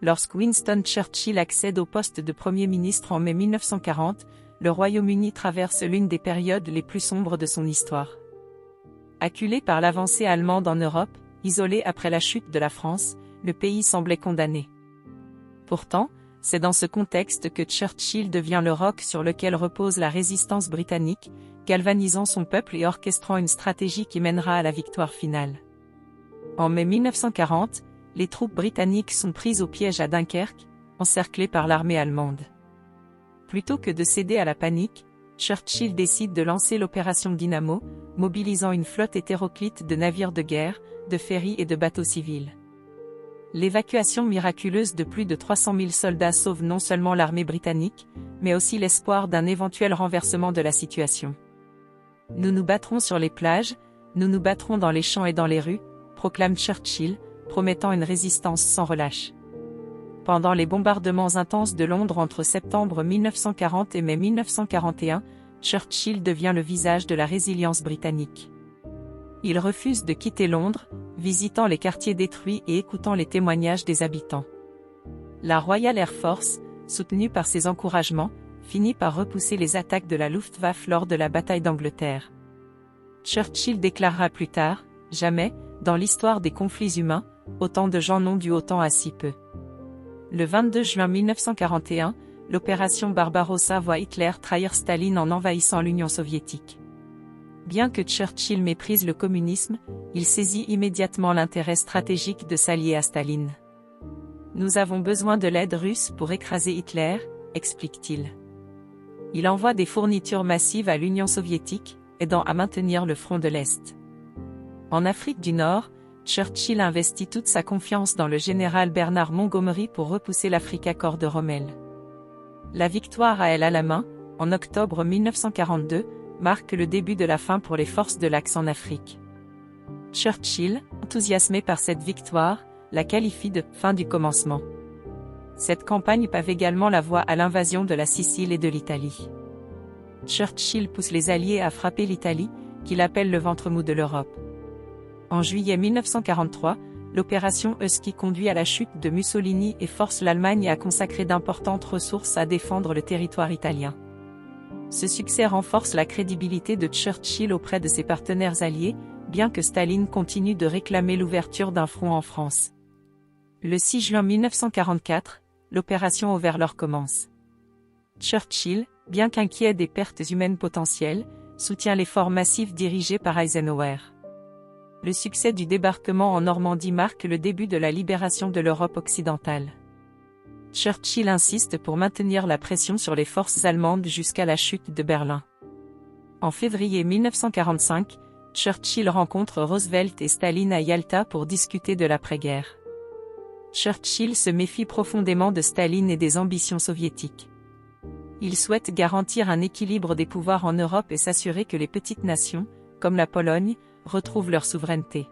lorsque Winston Churchill accède au poste de Premier ministre en mai 1940, le Royaume-Uni traverse l'une des périodes les plus sombres de son histoire. Acculé par l'avancée allemande en Europe, isolé après la chute de la France, le pays semblait condamné. Pourtant, c'est dans ce contexte que Churchill devient le roc sur lequel repose la résistance britannique, galvanisant son peuple et orchestrant une stratégie qui mènera à la victoire finale. En mai 1940, les troupes britanniques sont prises au piège à Dunkerque, encerclées par l'armée allemande. Plutôt que de céder à la panique, Churchill décide de lancer l'opération Dynamo, mobilisant une flotte hétéroclite de navires de guerre, de ferries et de bateaux civils. L'évacuation miraculeuse de plus de 300 000 soldats sauve non seulement l'armée britannique, mais aussi l'espoir d'un éventuel renversement de la situation. « Nous nous battrons sur les plages, nous nous battrons dans les champs et dans les rues », proclame Churchill, promettant une résistance sans relâche. Pendant les bombardements intenses de Londres entre septembre 1940 et mai 1941, Churchill devient le visage de la résilience britannique. Il refuse de quitter Londres, visitant les quartiers détruits et écoutant les témoignages des habitants. La Royal Air Force, soutenue par ses encouragements, finit par repousser les attaques de la Luftwaffe lors de la bataille d'Angleterre. Churchill déclarera plus tard, « Jamais, dans l'histoire des conflits humains, autant de gens n'ont dû autant à si peu. » Le 22 juin 1941, l'opération Barbarossa voit Hitler trahir Staline en envahissant l'Union soviétique. Bien que Churchill méprise le communisme, il saisit immédiatement l'intérêt stratégique de s'allier à Staline. « Nous avons besoin de l'aide russe pour écraser Hitler », explique-t-il. Il envoie des fournitures massives à l'Union soviétique, aidant à maintenir le front de l'Est. En Afrique du Nord, Churchill investit toute sa confiance dans le général Bernard Montgomery pour repousser l'Africa Corps de Rommel. La victoire à El Alamein, en octobre 1942, marque le début de la fin pour les forces de l'Axe en Afrique. Churchill, enthousiasmé par cette victoire, la qualifie de « fin du commencement ». Cette campagne pave également la voie à l'invasion de la Sicile et de l'Italie. Churchill pousse les Alliés à frapper l'Italie, qu'il appelle le ventre mou de l'Europe. En juillet 1943, l'opération Husky conduit à la chute de Mussolini et force l'Allemagne à consacrer d'importantes ressources à défendre le territoire italien. Ce succès renforce la crédibilité de Churchill auprès de ses partenaires alliés, bien que Staline continue de réclamer l'ouverture d'un front en France. Le 6 juin 1944, l'opération Overlord commence. Churchill, bien qu'inquiet des pertes humaines potentielles, soutient l'effort massif dirigé par Eisenhower. Le succès du débarquement en Normandie marque le début de la libération de l'Europe occidentale. Churchill insiste pour maintenir la pression sur les forces allemandes jusqu'à la chute de Berlin. En février 1945, Churchill rencontre Roosevelt et Staline à Yalta pour discuter de l'après-guerre. Churchill se méfie profondément de Staline et des ambitions soviétiques. Il souhaite garantir un équilibre des pouvoirs en Europe et s'assurer que les petites nations, comme la Pologne, retrouvent leur souveraineté.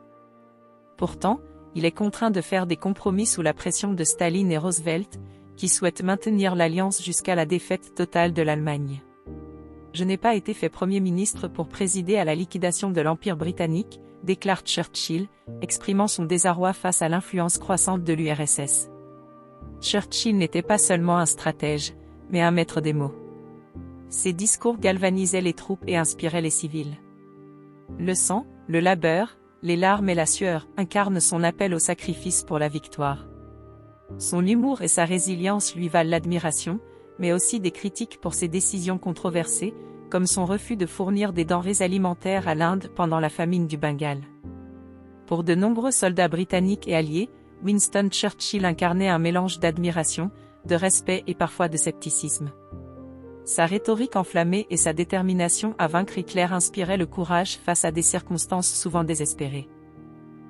Pourtant, il est contraint de faire des compromis sous la pression de Staline et Roosevelt, qui souhaitent maintenir l'alliance jusqu'à la défaite totale de l'Allemagne. « Je n'ai pas été fait Premier ministre pour présider à la liquidation de l'Empire britannique », déclare Churchill, exprimant son désarroi face à l'influence croissante de l'URSS. Churchill n'était pas seulement un stratège, mais un maître des mots. Ses discours galvanisaient les troupes et inspiraient les civils. Le sang, le labeur, les larmes et la sueur incarnent son appel au sacrifice pour la victoire. Son humour et sa résilience lui valent l'admiration, mais aussi des critiques pour ses décisions controversées, comme son refus de fournir des denrées alimentaires à l'Inde pendant la famine du Bengale. Pour de nombreux soldats britanniques et alliés, Winston Churchill incarnait un mélange d'admiration, de respect et parfois de scepticisme. Sa rhétorique enflammée et sa détermination à vaincre Hitler inspiraient le courage face à des circonstances souvent désespérées.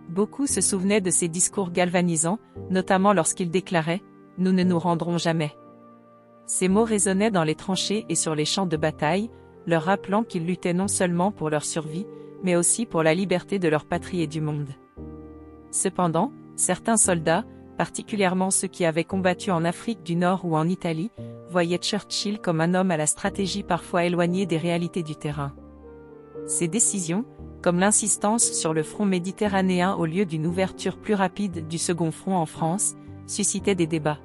Beaucoup se souvenaient de ses discours galvanisants, notamment lorsqu'il déclarait « Nous ne nous rendrons jamais ». Ces mots résonnaient dans les tranchées et sur les champs de bataille, leur rappelant qu'ils luttaient non seulement pour leur survie, mais aussi pour la liberté de leur patrie et du monde. Cependant, certains soldats, particulièrement ceux qui avaient combattu en Afrique du Nord ou en Italie, voyaient Churchill comme un homme à la stratégie parfois éloignée des réalités du terrain. Ces décisions, comme l'insistance sur le front méditerranéen au lieu d'une ouverture plus rapide du second front en France, suscitait des débats.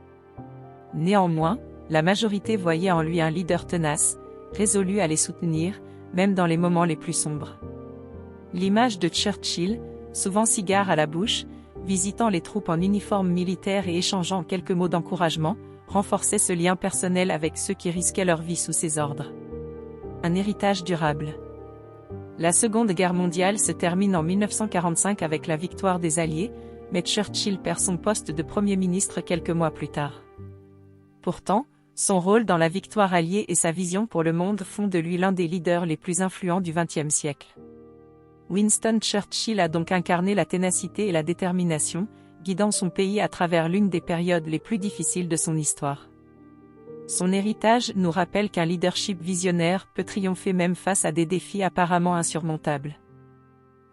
Néanmoins, la majorité voyait en lui un leader tenace, résolu à les soutenir, même dans les moments les plus sombres. L'image de Churchill, souvent cigare à la bouche, visitant les troupes en uniforme militaire et échangeant quelques mots d'encouragement, renforçait ce lien personnel avec ceux qui risquaient leur vie sous ses ordres. Un héritage durable. La Seconde Guerre mondiale se termine en 1945 avec la victoire des Alliés, mais Churchill perd son poste de Premier ministre quelques mois plus tard. Pourtant, son rôle dans la victoire alliée et sa vision pour le monde font de lui l'un des leaders les plus influents du XXe siècle. Winston Churchill a donc incarné la ténacité et la détermination, guidant son pays à travers l'une des périodes les plus difficiles de son histoire. Son héritage nous rappelle qu'un leadership visionnaire peut triompher même face à des défis apparemment insurmontables.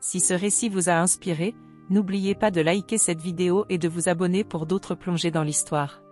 Si ce récit vous a inspiré, n'oubliez pas de liker cette vidéo et de vous abonner pour d'autres plongées dans l'histoire.